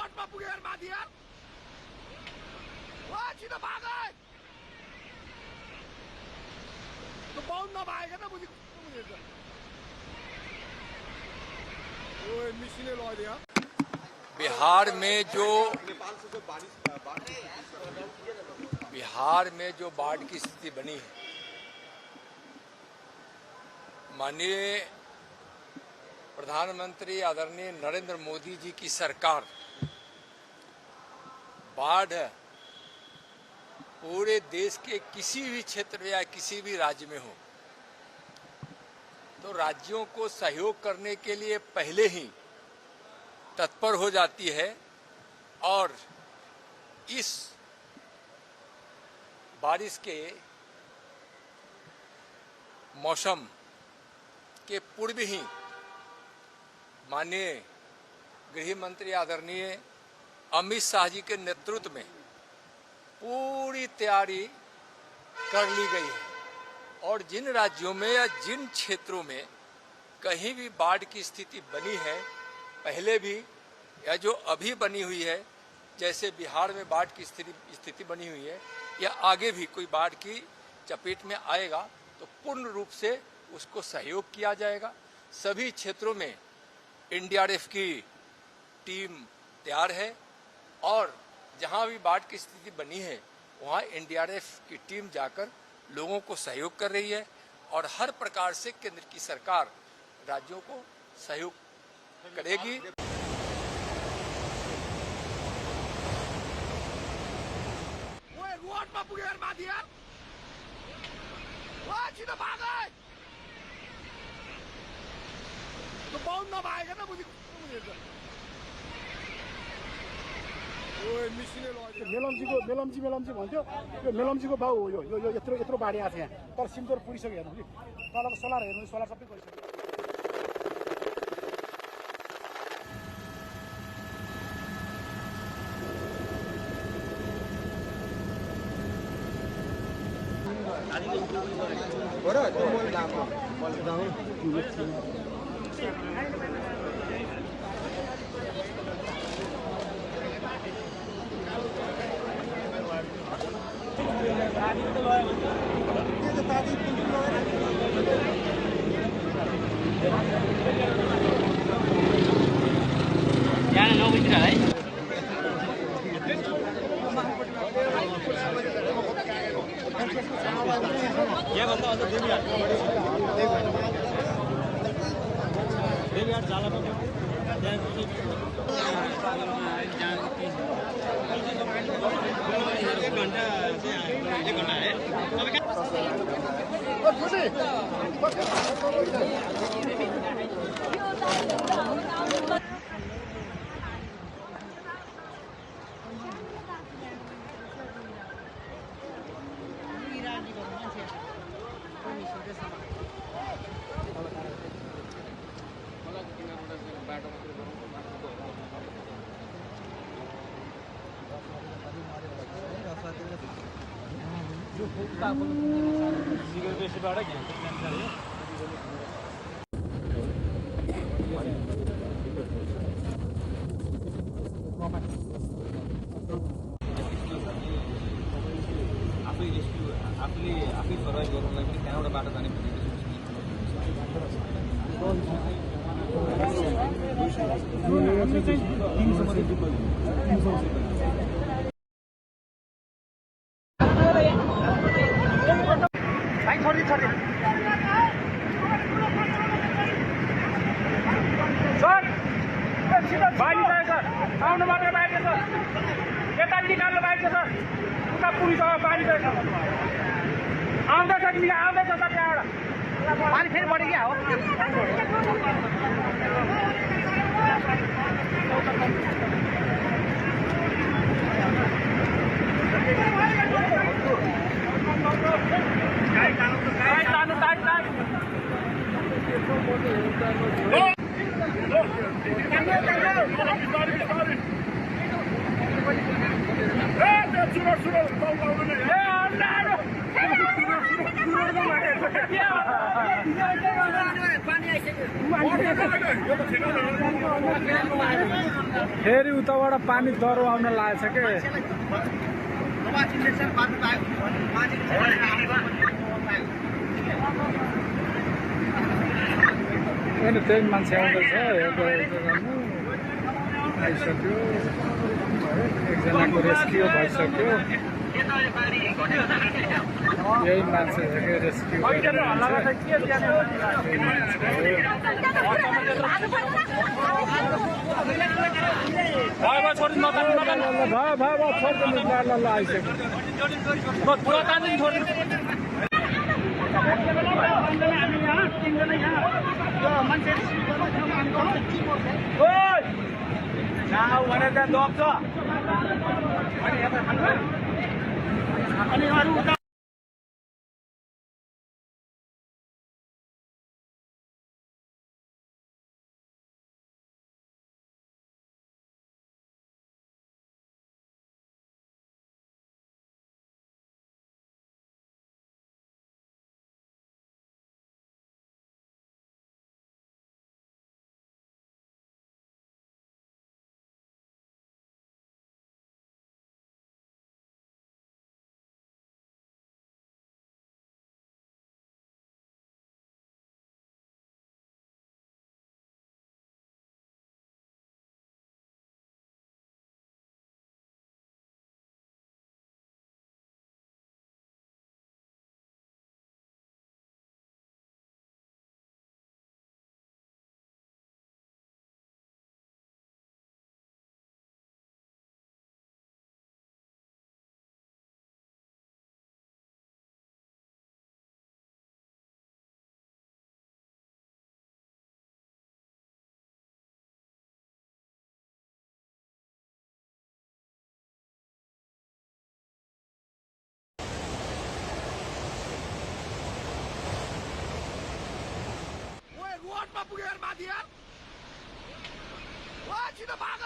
रोडमा पुगे यार माथि यार वा छिटो भाग तो बाउन्ड नभएका त बुझी ओए मिसिने लदिया बिहार में जो बाढ़ की स्थिति बनी है, माननीय प्रधानमंत्री आदरणीय नरेंद्र मोदी जी की सरकार बाढ़ पूरे देश के किसी भी क्षेत्र या किसी भी राज्य में हो तो राज्यों को सहयोग करने के लिए पहले ही तत्पर हो जाती है और इस बारिश के मौसम के पूर्व ही माननीय गृह मंत्री आदरणीय अमित शाह जी के नेतृत्व में पूरी तैयारी कर ली गई है और जिन राज्यों में या जिन क्षेत्रों में कहीं भी बाढ़ की स्थिति बनी है पहले भी या जो अभी बनी हुई है, जैसे बिहार में बाढ़ की स्थिति बनी हुई है या आगे भी कोई बाढ़ की चपेट में आएगा तो पूर्ण रूप से उसको सहयोग किया जाएगा। सभी क्षेत्रों में एनडीआरएफ की टीम तैयार है और जहां भी बाढ़ की स्थिति बनी है वहां एनडीआरएफ की टीम जाकर लोगों को सहयोग कर रही है और हर प्रकार से केंद्र की सरकार राज्यों को सहयोग करेगी। रोडमा पुगे यार माथि यार वा छिटो भाग तो बाउन्ड नभएका त बुझी ओए मिसिने लदिया मेलम्ची भन्थ्यो यो मेलम्चीको बाउ हो यो यत्रो बाढी आएको छ यहाँ तर सिमतोर पुगिसक्यो हेर्नु कि तलको सोलर हेर्नु सोलर सबै गइसक्यो। आफै सर्भाइभ गर्नलाई पनि त्यहाँबाट बाटो जाने पानी फेरि बढी क्या हो पानी फेरि उताबाट पानी दह्रो आउन लागेछ के होइन त्यही मान्छे आउँदैछ आइसक्यो एकजनाको रेस्क्यु भइसक्यो यही मान्छे रेस्क्यु रोडमा पुगेर माथि यार छिटो भाग